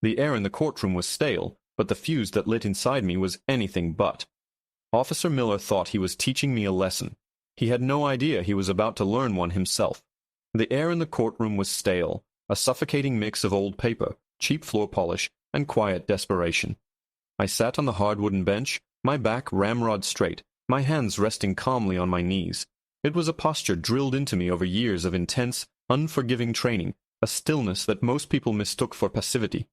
The air in the courtroom was stale, but the fuse that lit inside me was anything but. Officer Miller thought he was teaching me a lesson. He had no idea he was about to learn one himself. The air in the courtroom was stale, a suffocating mix of old paper, cheap floor polish, and quiet desperation. I sat on the hard wooden bench, my back ramrod straight, my hands resting calmly on my knees. It was a posture drilled into me over years of intense, unforgiving training, a stillness that most people mistook for passivity.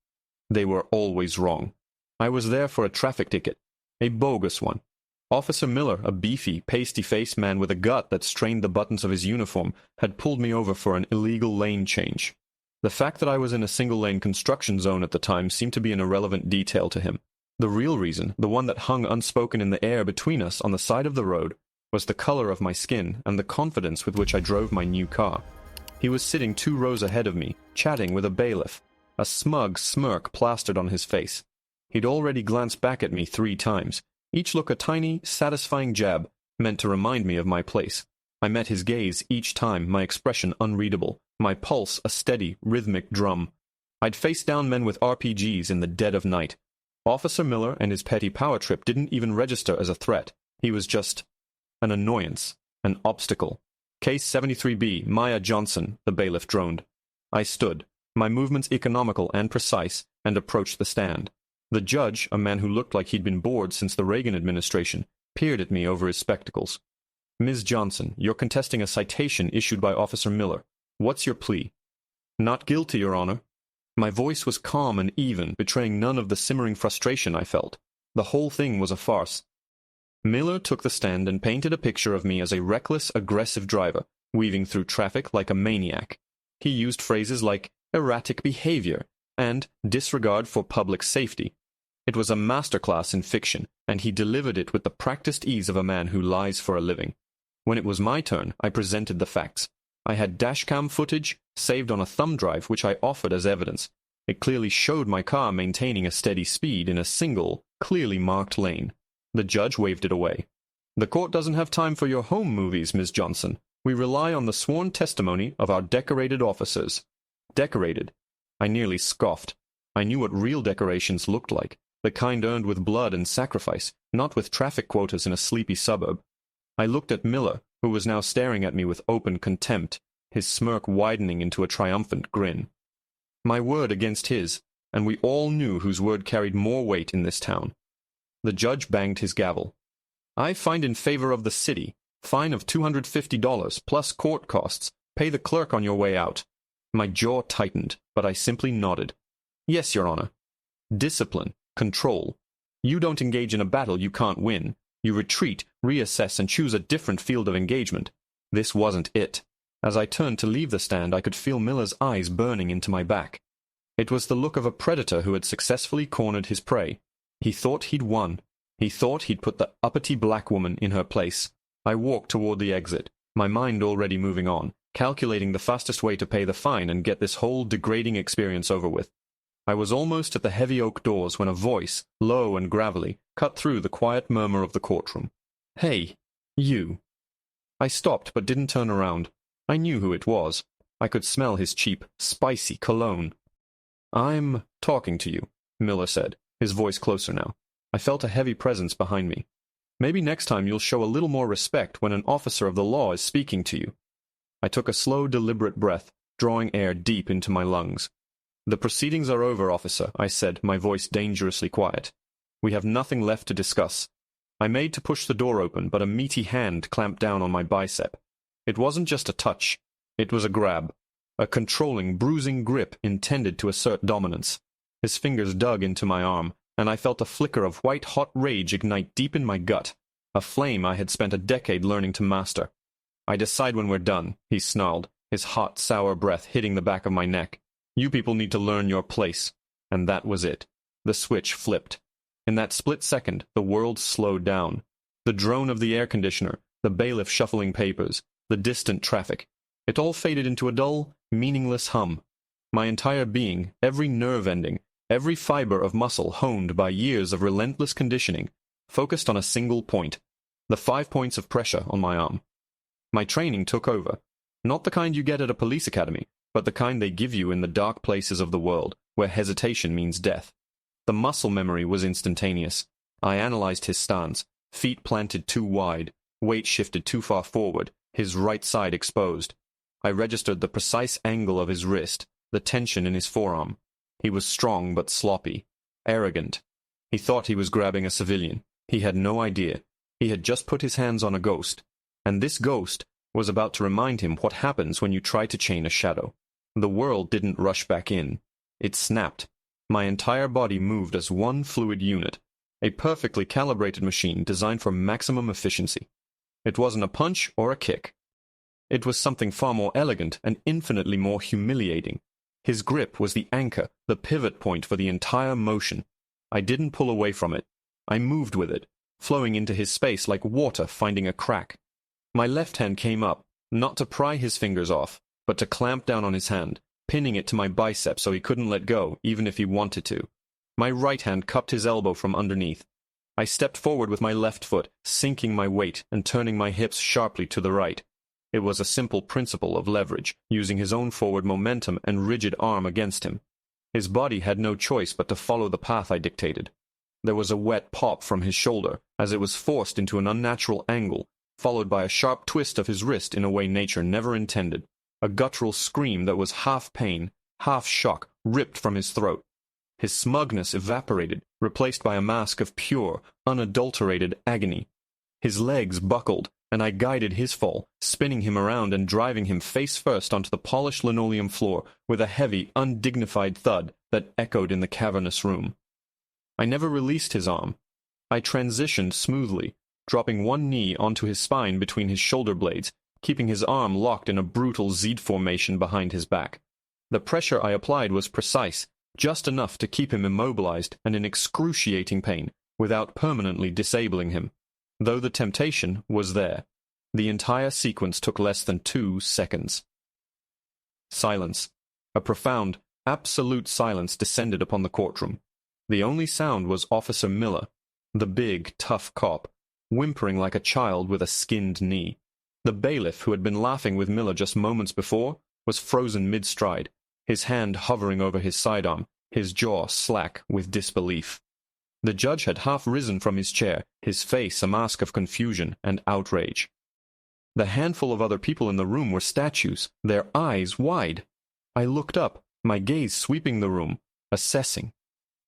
They were always wrong. I was there for a traffic ticket, a bogus one. Officer Miller, a beefy, pasty-faced man with a gut that strained the buttons of his uniform, had pulled me over for an illegal lane change. The fact that I was in a single-lane construction zone at the time seemed to be an irrelevant detail to him. The real reason, the one that hung unspoken in the air between us on the side of the road, was the color of my skin and the confidence with which I drove my new car. He was sitting 2 rows ahead of me, chatting with a bailiff, a smug smirk plastered on his face. He'd already glanced back at me 3 times, each look a tiny, satisfying jab, meant to remind me of my place. I met his gaze each time, my expression unreadable, my pulse a steady, rhythmic drum. I'd faced down men with RPGs in the dead of night. Officer Miller and his petty power trip didn't even register as a threat. He was just an annoyance, an obstacle. Case 73B, Maya Johnson, the bailiff droned. I stood, my movements economical and precise, and approached the stand. The judge, a man who looked like he'd been bored since the Reagan administration, peered at me over his spectacles. Ms. Johnson, you're contesting a citation issued by Officer Miller. What's your plea? Not guilty, Your Honor. My voice was calm and even, betraying none of the simmering frustration I felt. The whole thing was a farce. Miller took the stand and painted a picture of me as a reckless, aggressive driver, weaving through traffic like a maniac. He used phrases like erratic behavior and disregard for public safety. It was a masterclass in fiction, and he delivered it with the practiced ease of a man who lies for a living. When it was my turn, I presented the facts. I had dashcam footage saved on a thumb drive which I offered as evidence. It clearly showed my car maintaining a steady speed in a single, clearly marked lane. The judge waved it away. The court doesn't have time for your home movies, Ms. Johnson. We rely on the sworn testimony of our decorated officers. Decorated? I nearly scoffed. I knew what real decorations looked like, the kind earned with blood and sacrifice, not with traffic quotas in a sleepy suburb. I looked at Miller, who was now staring at me with open contempt, his smirk widening into a triumphant grin. My word against his, and we all knew whose word carried more weight in this town. The judge banged his gavel. I find in favor of the city. Fine of $250 plus court costs. Pay the clerk on your way out. My jaw tightened, but I simply nodded. Yes, Your Honor. Discipline. Control. You don't engage in a battle you can't win. You retreat, reassess, and choose a different field of engagement. This wasn't it. As I turned to leave the stand, I could feel Miller's eyes burning into my back. It was the look of a predator who had successfully cornered his prey. He thought he'd won. He thought he'd put the uppity black woman in her place. I walked toward the exit, my mind already moving on, calculating the fastest way to pay the fine and get this whole degrading experience over with. I was almost at the heavy oak doors when a voice, low and gravelly, cut through the quiet murmur of the courtroom. Hey, you. I stopped but didn't turn around. I knew who it was. I could smell his cheap, spicy cologne. I'm talking to you, Miller said, his voice closer now. I felt a heavy presence behind me. Maybe next time you'll show a little more respect when an officer of the law is speaking to you. I took a slow, deliberate breath, drawing air deep into my lungs. The proceedings are over, officer, I said, my voice dangerously quiet. We have nothing left to discuss. I made to push the door open, but a meaty hand clamped down on my bicep. It wasn't just a touch. It was a grab. A controlling, bruising grip intended to assert dominance. His fingers dug into my arm, and I felt a flicker of white-hot rage ignite deep in my gut, a flame I had spent a decade learning to master. I decide when we're done, he snarled, his hot, sour breath hitting the back of my neck. You people need to learn your place. And that was it. The switch flipped. In that split second, the world slowed down. The drone of the air conditioner, the bailiff shuffling papers, the distant traffic. It all faded into a dull, meaningless hum. My entire being, every nerve ending, every fiber of muscle honed by years of relentless conditioning, focused on a single point, the 5 points of pressure on my arm. My training took over. Not the kind you get at a police academy, but the kind they give you in the dark places of the world, where hesitation means death. The muscle memory was instantaneous. I analyzed his stance, feet planted too wide, weight shifted too far forward, his right side exposed. I registered the precise angle of his wrist, the tension in his forearm. He was strong but sloppy, arrogant. He thought he was grabbing a civilian. He had no idea. He had just put his hands on a ghost, and this ghost was about to remind him what happens when you try to chain a shadow. The world didn't rush back in. It snapped. My entire body moved as one fluid unit, a perfectly calibrated machine designed for maximum efficiency. It wasn't a punch or a kick. It was something far more elegant and infinitely more humiliating. His grip was the anchor, the pivot point for the entire motion. I didn't pull away from it. I moved with it, flowing into his space like water finding a crack. My left hand came up, not to pry his fingers off, but to clamp down on his hand, pinning it to my bicep so he couldn't let go, even if he wanted to. My right hand cupped his elbow from underneath. I stepped forward with my left foot, sinking my weight and turning my hips sharply to the right. It was a simple principle of leverage, using his own forward momentum and rigid arm against him. His body had no choice but to follow the path I dictated. There was a wet pop from his shoulder, as it was forced into an unnatural angle, followed by a sharp twist of his wrist in a way nature never intended. A guttural scream that was half pain, half shock, ripped from his throat. His smugness evaporated, replaced by a mask of pure, unadulterated agony. His legs buckled, and I guided his fall, spinning him around and driving him face first onto the polished linoleum floor with a heavy, undignified thud that echoed in the cavernous room. I never released his arm. I transitioned smoothly, dropping one knee onto his spine between his shoulder blades, keeping his arm locked in a brutal Z formation behind his back. The pressure I applied was precise, just enough to keep him immobilized and in excruciating pain, without permanently disabling him. Though the temptation was there. The entire sequence took less than 2 seconds. Silence. A profound, absolute silence descended upon the courtroom. The only sound was Officer Miller, the big, tough cop, whimpering like a child with a skinned knee. The bailiff, who had been laughing with Miller just moments before, was frozen mid-stride, his hand hovering over his sidearm, his jaw slack with disbelief. The judge had half risen from his chair, his face a mask of confusion and outrage. The handful of other people in the room were statues, their eyes wide. I looked up, my gaze sweeping the room, assessing.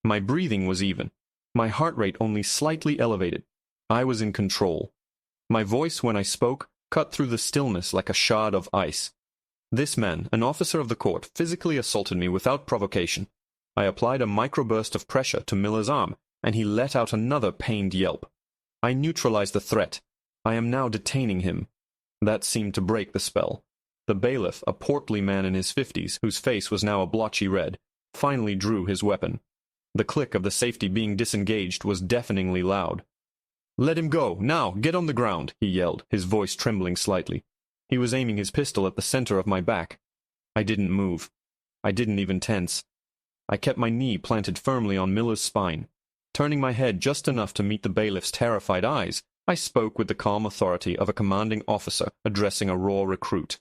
My breathing was even, my heart rate only slightly elevated. I was in control. My voice, when I spoke, cut through the stillness like a shard of ice. This man, an officer of the court, physically assaulted me without provocation. I applied a microburst of pressure to Miller's arm, and he let out another pained yelp. I neutralized the threat. I am now detaining him. That seemed to break the spell. The bailiff, a portly man in his 50s, whose face was now a blotchy red, finally drew his weapon. The click of the safety being disengaged was deafeningly loud. "Let him go, now, get on the ground," he yelled, his voice trembling slightly. He was aiming his pistol at the center of my back. I didn't move. I didn't even tense. I kept my knee planted firmly on Miller's spine. Turning my head just enough to meet the bailiff's terrified eyes, I spoke with the calm authority of a commanding officer addressing a raw recruit.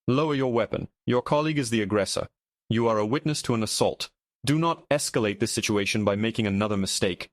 "Lower your weapon. Your colleague is the aggressor. You are a witness to an assault. Do not escalate this situation by making another mistake."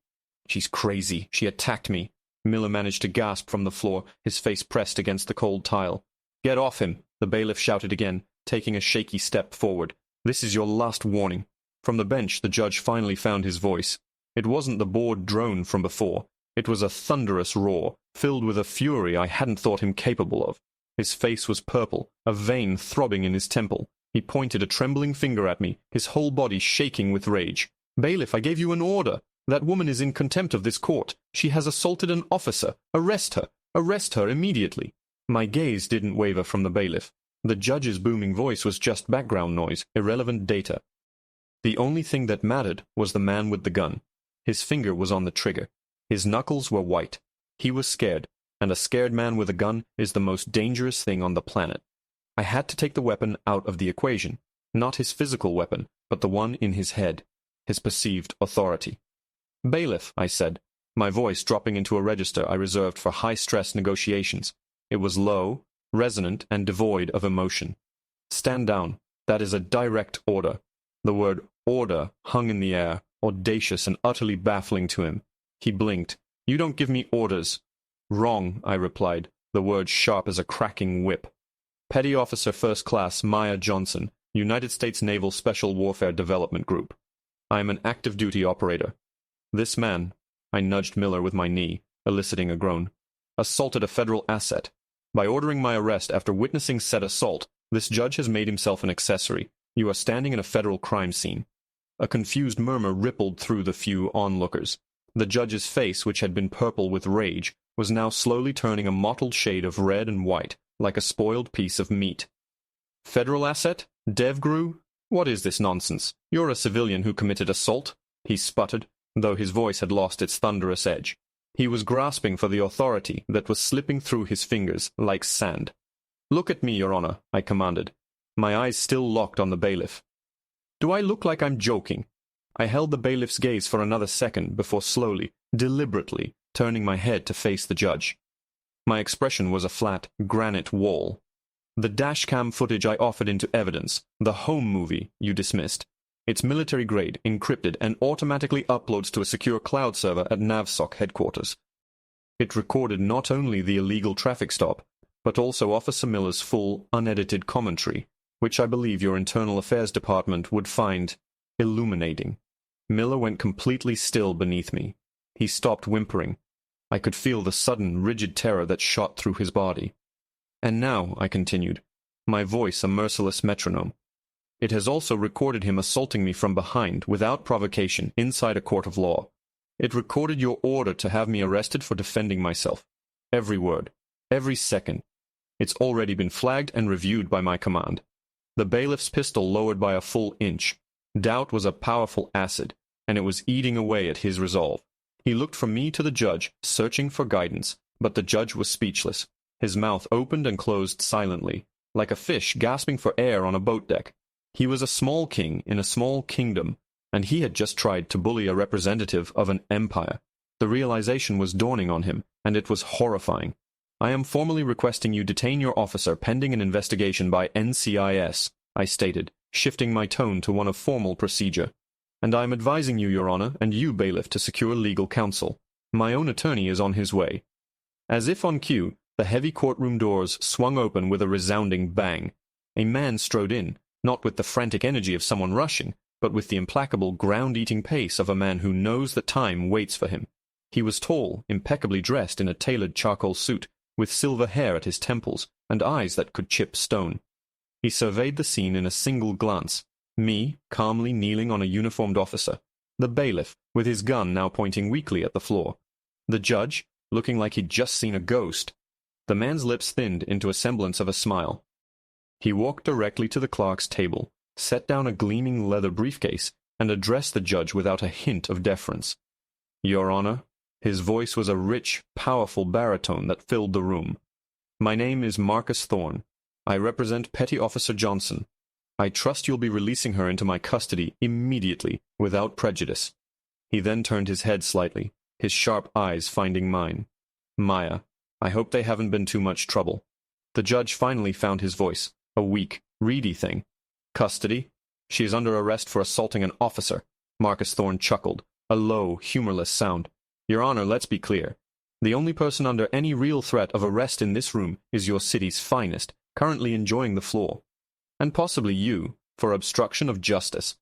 "She's crazy. She attacked me." Miller managed to gasp from the floor, his face pressed against the cold tile. "Get off him," the bailiff shouted again, taking a shaky step forward. "This is your last warning." From the bench, the judge finally found his voice. It wasn't the bored drone from before. It was a thunderous roar, filled with a fury I hadn't thought him capable of. His face was purple, a vein throbbing in his temple. He pointed a trembling finger at me, his whole body shaking with rage. "Bailiff, I gave you an order. That woman is in contempt of this court. She has assaulted an officer. Arrest her. Arrest her immediately." My gaze didn't waver from the bailiff. The judge's booming voice was just background noise, irrelevant data. The only thing that mattered was the man with the gun. His finger was on the trigger. His knuckles were white. He was scared, and a scared man with a gun is the most dangerous thing on the planet. I had to take the weapon out of the equation. Not his physical weapon, but the one in his head. His perceived authority. "Bailiff," I said, my voice dropping into a register I reserved for high-stress negotiations. It was low, resonant, and devoid of emotion. "Stand down. That is a direct order. The word order hung in the air, audacious and utterly baffling to him. He blinked. You don't give me orders. Wrong, I replied, the word sharp as a cracking whip. Petty Officer First Class Maya Johnson, United States Naval Special Warfare Development Group. I am an active duty operator. This man, I nudged Miller with my knee, eliciting a groan, assaulted a federal asset. By ordering my arrest after witnessing said assault, this judge has made himself an accessory. You are standing in a federal crime scene. A confused murmur rippled through the few onlookers. The judge's face, which had been purple with rage, was now slowly turning a mottled shade of red and white, like a spoiled piece of meat. Federal asset? DevGru? What is this nonsense? You're a civilian who committed assault, he sputtered, though his voice had lost its thunderous edge. He was grasping for the authority that was slipping through his fingers like sand. Look at me, Your Honor, I commanded, my eyes still locked on the bailiff. Do I look like I'm joking? I held the bailiff's gaze for another second before slowly, deliberately, turning my head to face the judge. My expression was a flat, granite wall. The dashcam footage I offered into evidence, the home movie, you dismissed. It's military grade, encrypted, and automatically uploads to a secure cloud server at NAVSOC headquarters. It recorded not only the illegal traffic stop, but also Officer Miller's full, unedited commentary, which I believe your Internal Affairs Department would find illuminating. Miller went completely still beneath me. He stopped whimpering. I could feel the sudden, rigid terror that shot through his body. And now, I continued, my voice a merciless metronome. It has also recorded him assaulting me from behind, without provocation, inside a court of law. It recorded your order to have me arrested for defending myself. Every word, every second. It's already been flagged and reviewed by my command. The bailiff's pistol lowered by a full inch. Doubt was a powerful acid, and it was eating away at his resolve. He looked from me to the judge, searching for guidance, but the judge was speechless. His mouth opened and closed silently, like a fish gasping for air on a boat deck. He was a small king in a small kingdom, and he had just tried to bully a representative of an empire. The realization was dawning on him, and it was horrifying. I am formally requesting you detain your officer pending an investigation by NCIS, I stated, shifting my tone to one of formal procedure. And I am advising you, Your Honor, and you, bailiff, to secure legal counsel. My own attorney is on his way. As if on cue, the heavy courtroom doors swung open with a resounding bang. A man strode in, not with the frantic energy of someone rushing, but with the implacable, ground-eating pace of a man who knows that time waits for him. He was tall, impeccably dressed in a tailored charcoal suit, with silver hair at his temples, and eyes that could chip stone. He surveyed the scene in a single glance, me, calmly kneeling on a uniformed officer, the bailiff, with his gun now pointing weakly at the floor, the judge, looking like he'd just seen a ghost. The man's lips thinned into a semblance of a smile. He walked directly to the clerk's table, set down a gleaming leather briefcase, and addressed the judge without a hint of deference. Your Honor, his voice was a rich, powerful baritone that filled the room. My name is Marcus Thorne. I represent Petty Officer Johnson. I trust you'll be releasing her into my custody immediately, without prejudice. He then turned his head slightly, his sharp eyes finding mine. Maya, I hope they haven't been too much trouble. The judge finally found his voice, a weak, reedy thing. Custody? She is under arrest for assaulting an officer. Marcus Thorne chuckled, a low, humorless sound. Your Honor, let's be clear. The only person under any real threat of arrest in this room is your city's finest, currently enjoying the floor. And possibly you, for obstruction of justice.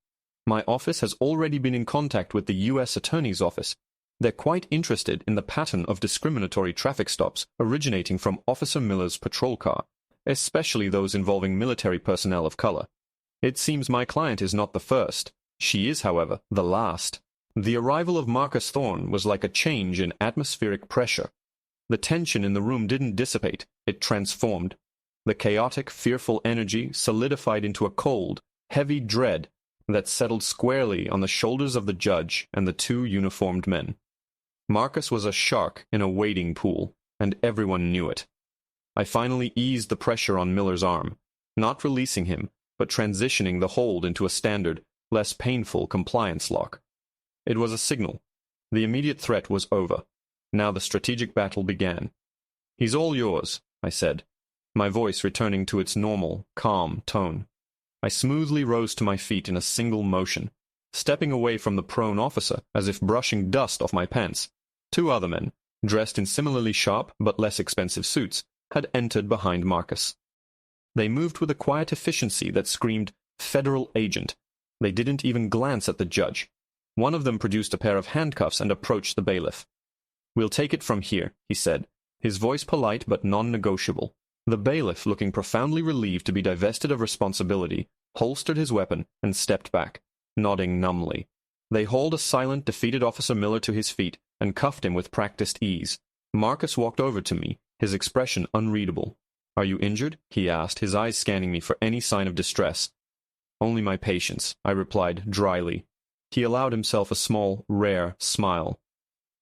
My office has already been in contact with the U.S. Attorney's Office. They're quite interested in the pattern of discriminatory traffic stops originating from Officer Miller's patrol car, especially those involving military personnel of color. It seems my client is not the first. She is, however, the last. The arrival of Marcus Thorne was like a change in atmospheric pressure. The tension in the room didn't dissipate, it transformed. The chaotic, fearful energy solidified into a cold, heavy dread that settled squarely on the shoulders of the judge and the two uniformed men. Marcus was a shark in a wading pool, and everyone knew it. I finally eased the pressure on Miller's arm, not releasing him, but transitioning the hold into a standard, less painful compliance lock. It was a signal. The immediate threat was over. Now the strategic battle began. He's all yours, I said, my voice returning to its normal, calm tone. I smoothly rose to my feet in a single motion, stepping away from the prone officer as if brushing dust off my pants. Two other men, dressed in similarly sharp but less expensive suits, had entered behind Marcus. They moved with a quiet efficiency that screamed, "Federal agent." They didn't even glance at the judge. One of them produced a pair of handcuffs and approached the bailiff. "We'll take it from here," he said, his voice polite but non-negotiable. The bailiff, looking profoundly relieved to be divested of responsibility, holstered his weapon and stepped back, nodding numbly. They hauled a silent, defeated Officer Miller to his feet and cuffed him with practiced ease. Marcus walked over to me, his expression unreadable. "Are you injured?" he asked, his eyes scanning me for any sign of distress. "Only my patience," I replied dryly. He allowed himself a small, rare smile.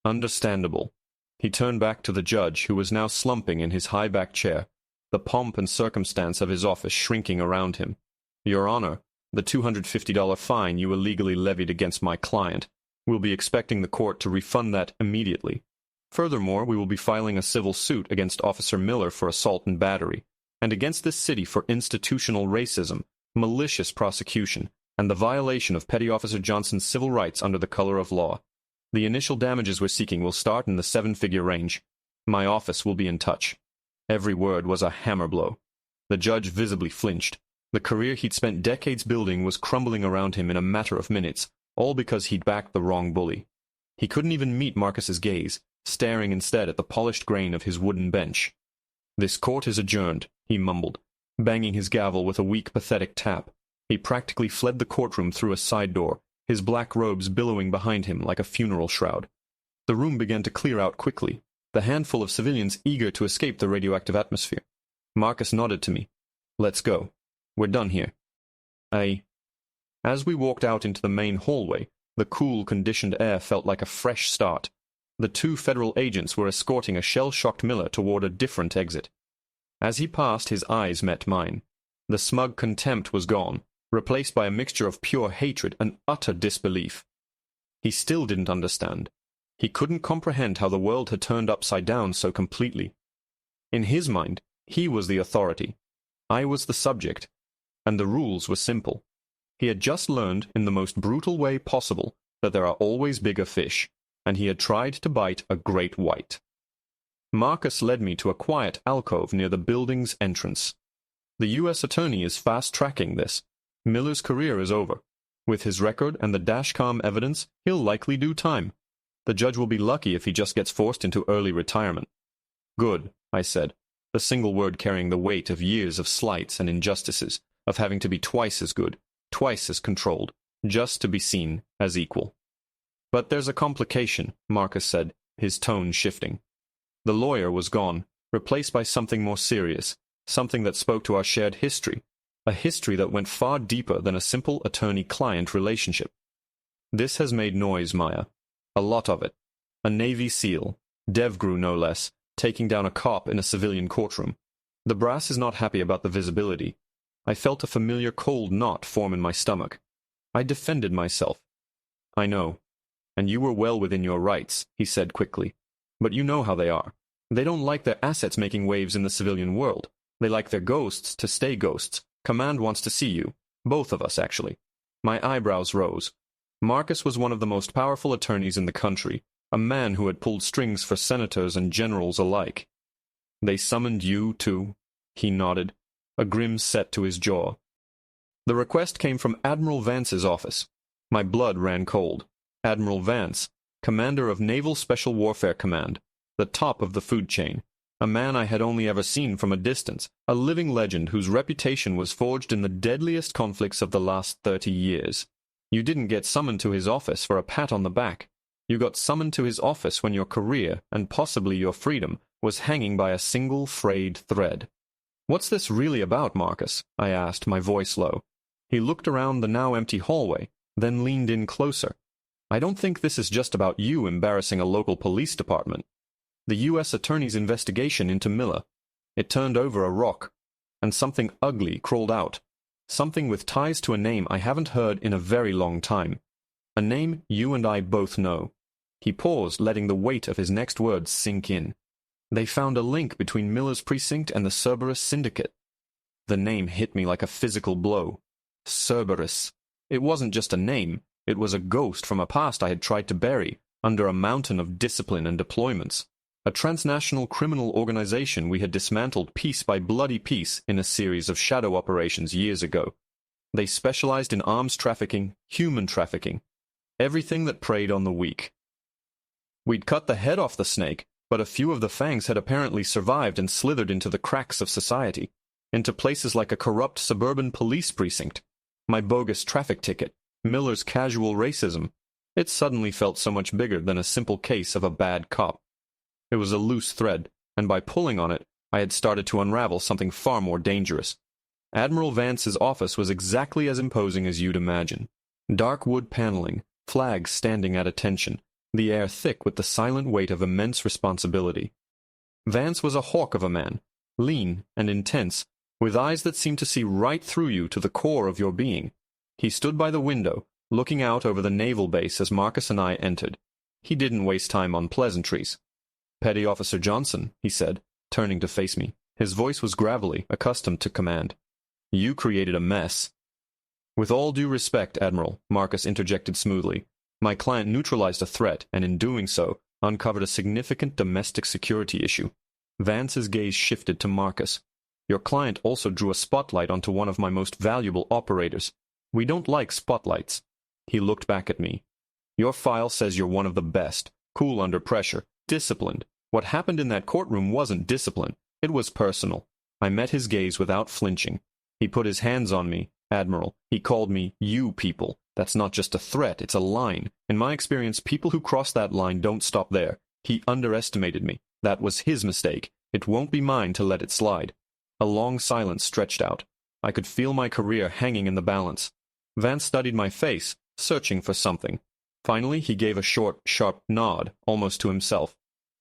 "Understandable." He turned back to the judge, who was now slumping in his high-backed chair, the pomp and circumstance of his office shrinking around him. "Your Honor, the $250 fine you illegally levied against my client. We'll be expecting the court to refund that immediately. Furthermore, we will be filing a civil suit against Officer Miller for assault and battery, and against this city for institutional racism, malicious prosecution, and the violation of Petty Officer Johnson's civil rights under the color of law. The initial damages we're seeking will start in the 7-figure range. My office will be in touch." Every word was a hammer blow. The judge visibly flinched. The career he'd spent decades building was crumbling around him in a matter of minutes, all because he'd backed the wrong bully. He couldn't even meet Marcus's gaze, staring instead at the polished grain of his wooden bench. "This court is adjourned," he mumbled, banging his gavel with a weak, pathetic tap. He practically fled the courtroom through a side door, his black robes billowing behind him like a funeral shroud. The room began to clear out quickly, the handful of civilians eager to escape the radioactive atmosphere. Marcus nodded to me. "Let's go. We're done here." As we walked out into the main hallway, the cool, conditioned air felt like a fresh start. The two federal agents were escorting a shell-shocked Miller toward a different exit. As he passed, his eyes met mine. The smug contempt was gone, replaced by a mixture of pure hatred and utter disbelief. He still didn't understand. He couldn't comprehend how the world had turned upside down so completely. In his mind, he was the authority. I was the subject. And the rules were simple. He had just learned, in the most brutal way possible, that there are always bigger fish, and he had tried to bite a great white. Marcus led me to a quiet alcove near the building's entrance. "The U.S. Attorney is fast-tracking this. Miller's career is over. With his record and the dashcam evidence, he'll likely do time. The judge will be lucky if he just gets forced into early retirement." "Good," I said, the single word carrying the weight of years of slights and injustices, of having to be twice as good, twice as controlled, just to be seen as equal. "But there's a complication," Marcus said, his tone shifting. The lawyer was gone, replaced by something more serious, something that spoke to our shared history, a history that went far deeper than a simple attorney-client relationship. "This has made noise, Maya. A lot of it. A Navy SEAL, DevGru no less, taking down a cop in a civilian courtroom. The brass is not happy about the visibility. I felt a familiar cold knot form in my stomach. I defended myself. "I know. And you were well within your rights," he said quickly. "But you know how they are. They don't like their assets making waves in the civilian world. They like their ghosts to stay ghosts. Command wants to see you. Both of us, actually." My eyebrows rose. Marcus was one of the most powerful attorneys in the country, a man who had pulled strings for senators and generals alike. "They summoned you, too?" He nodded, a grim set to his jaw. "The request came from Admiral Vance's office." My blood ran cold. Admiral Vance, commander of Naval Special Warfare Command, the top of the food chain, a man I had only ever seen from a distance, a living legend whose reputation was forged in the deadliest conflicts of the last 30 years. You didn't get summoned to his office for a pat on the back. You got summoned to his office when your career, and possibly your freedom, was hanging by a single frayed thread. "What's this really about, Marcus?" I asked, my voice low. He looked around the now empty hallway, then leaned in closer. "I don't think this is just about you embarrassing a local police department. The U.S. Attorney's investigation into Miller. It turned over a rock, and something ugly crawled out. Something with ties to a name I haven't heard in a very long time. A name you and I both know." He paused, letting the weight of his next words sink in. "They found a link between Miller's precinct and the Cerberus Syndicate." The name hit me like a physical blow. Cerberus. It wasn't just a name, it was a ghost from a past I had tried to bury under a mountain of discipline and deployments. A transnational criminal organization we had dismantled piece by bloody piece in a series of shadow operations years ago. They specialized in arms trafficking, human trafficking, everything that preyed on the weak. We'd cut the head off the snake, but a few of the fangs had apparently survived and slithered into the cracks of society, into places like a corrupt suburban police precinct. My bogus traffic ticket, Miller's casual racism. It suddenly felt so much bigger than a simple case of a bad cop. It was a loose thread, and by pulling on it, I had started to unravel something far more dangerous. Admiral Vance's office was exactly as imposing as you'd imagine. Dark wood paneling, flags standing at attention, the air thick with the silent weight of immense responsibility. Vance was a hawk of a man, lean and intense, with eyes that seemed to see right through you to the core of your being. He stood by the window, looking out over the naval base as Marcus and I entered. He didn't waste time on pleasantries. "Petty Officer Johnson," he said, turning to face me. His voice was gravelly, accustomed to command. "You created a mess." "With all due respect, Admiral," Marcus interjected smoothly, "my client neutralized a threat, and in doing so, uncovered a significant domestic security issue." Vance's gaze shifted to Marcus. "Your client also drew a spotlight onto one of my most valuable operators. We don't like spotlights." He looked back at me. "Your file says you're one of the best, cool under pressure, disciplined. What happened in that courtroom wasn't discipline. It was personal." I met his gaze without flinching. He put his hands on me. "Admiral, he called me you people. That's not just a threat, it's a line. In my experience, people who cross that line don't stop there. He underestimated me. That was his mistake. It won't be mine to let it slide." A long silence stretched out. I could feel my career hanging in the balance. Vance studied my face, searching for something. Finally, he gave a short, sharp nod, almost to himself.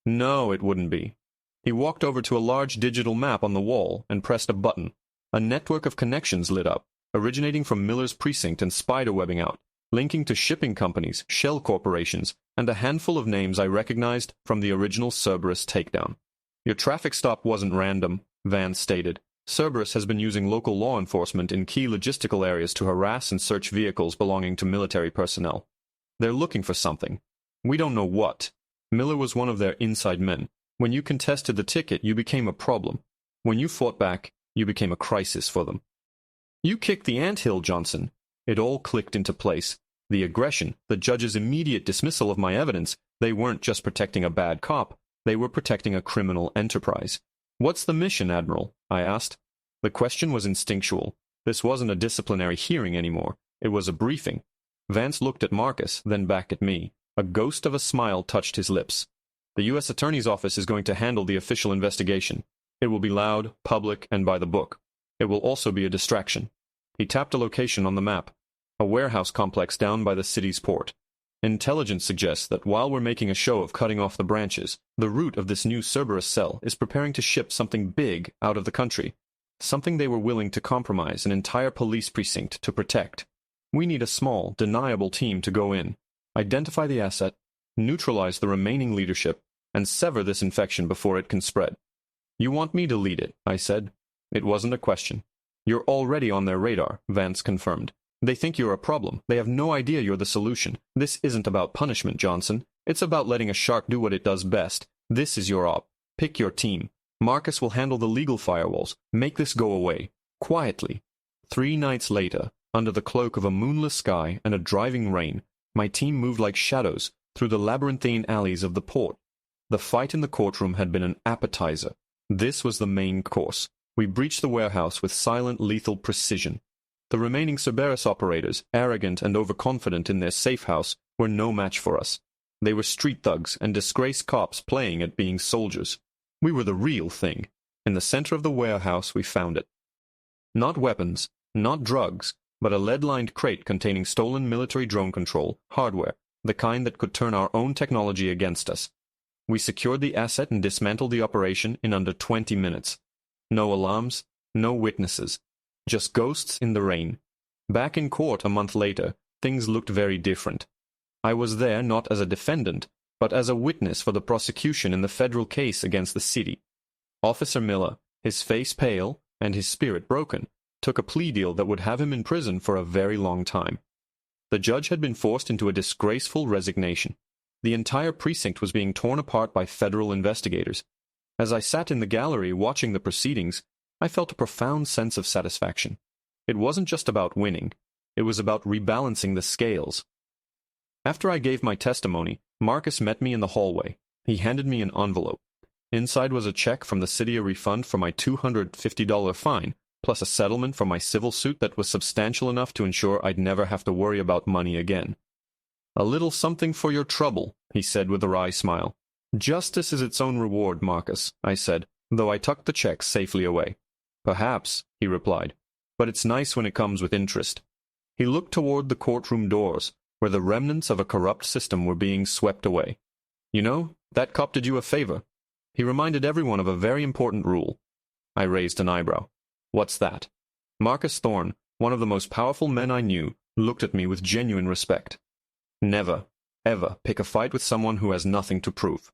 "No, it wouldn't be." He walked over to a large digital map on the wall and pressed a button. A network of connections lit up, originating from Miller's precinct and spiderwebbing out, linking to shipping companies, shell corporations, and a handful of names I recognized from the original Cerberus takedown. "Your traffic stop wasn't random," Vance stated. "Cerberus has been using local law enforcement in key logistical areas to harass and search vehicles belonging to military personnel. They're looking for something. We don't know what. Miller was one of their inside men. When you contested the ticket, you became a problem. When you fought back, you became a crisis for them." "You kicked the anthill, Johnson." It all clicked into place. The aggression, the judge's immediate dismissal of my evidence, they weren't just protecting a bad cop, they were protecting a criminal enterprise. "What's the mission, Admiral?" I asked. The question was instinctual. This wasn't a disciplinary hearing anymore. It was a briefing. Vance looked at Marcus, then back at me. A ghost of a smile touched his lips. "The U.S. Attorney's Office is going to handle the official investigation. It will be loud, public, and by the book. It will also be a distraction." He tapped a location on the map. "A warehouse complex down by the city's port. Intelligence suggests that while we're making a show of cutting off the branches, the root of this new Cerberus cell is preparing to ship something big out of the country. Something they were willing to compromise an entire police precinct to protect. We need a small, deniable team to go in, identify the asset, neutralize the remaining leadership, and sever this infection before it can spread." "You want me to lead it?" I said. It wasn't a question. "You're already on their radar," Vance confirmed. "They think you're a problem. They have no idea you're the solution. This isn't about punishment, Johnson. It's about letting a shark do what it does best. This is your op. Pick your team. Marcus will handle the legal firewalls. Make this go away. Quietly." 3 nights later, under the cloak of a moonless sky and a driving rain, my team moved like shadows through the labyrinthine alleys of the port. The fight in the courtroom had been an appetizer. This was the main course. We breached the warehouse with silent, lethal precision. The remaining Cerberus operators, arrogant and overconfident in their safe house, were no match for us. They were street thugs and disgraced cops playing at being soldiers. We were the real thing. In the center of the warehouse we found it. Not weapons, not drugs, but a lead-lined crate containing stolen military drone control, hardware, the kind that could turn our own technology against us. We secured the asset and dismantled the operation in under 20 minutes. No alarms, no witnesses. Just ghosts in the rain. Back in court a month later, things looked very different. I was there not as a defendant, but as a witness for the prosecution in the federal case against the city. Officer Miller, his face pale and his spirit broken, took a plea deal that would have him in prison for a very long time. The judge had been forced into a disgraceful resignation. The entire precinct was being torn apart by federal investigators. As I sat in the gallery watching the proceedings, I felt a profound sense of satisfaction. It wasn't just about winning. It was about rebalancing the scales. After I gave my testimony, Marcus met me in the hallway. He handed me an envelope. Inside was a check from the city, a refund for my $250 fine, plus a settlement for my civil suit that was substantial enough to ensure I'd never have to worry about money again. "A little something for your trouble," he said with a wry smile. "Justice is its own reward, Marcus," I said, though I tucked the check safely away. "Perhaps," he replied, "but it's nice when it comes with interest." He looked toward the courtroom doors, where the remnants of a corrupt system were being swept away. "You know, that cop did you a favor. He reminded everyone of a very important rule." I raised an eyebrow. "What's that?" Marcus Thorne, one of the most powerful men I knew, looked at me with genuine respect. "Never, ever pick a fight with someone who has nothing to prove."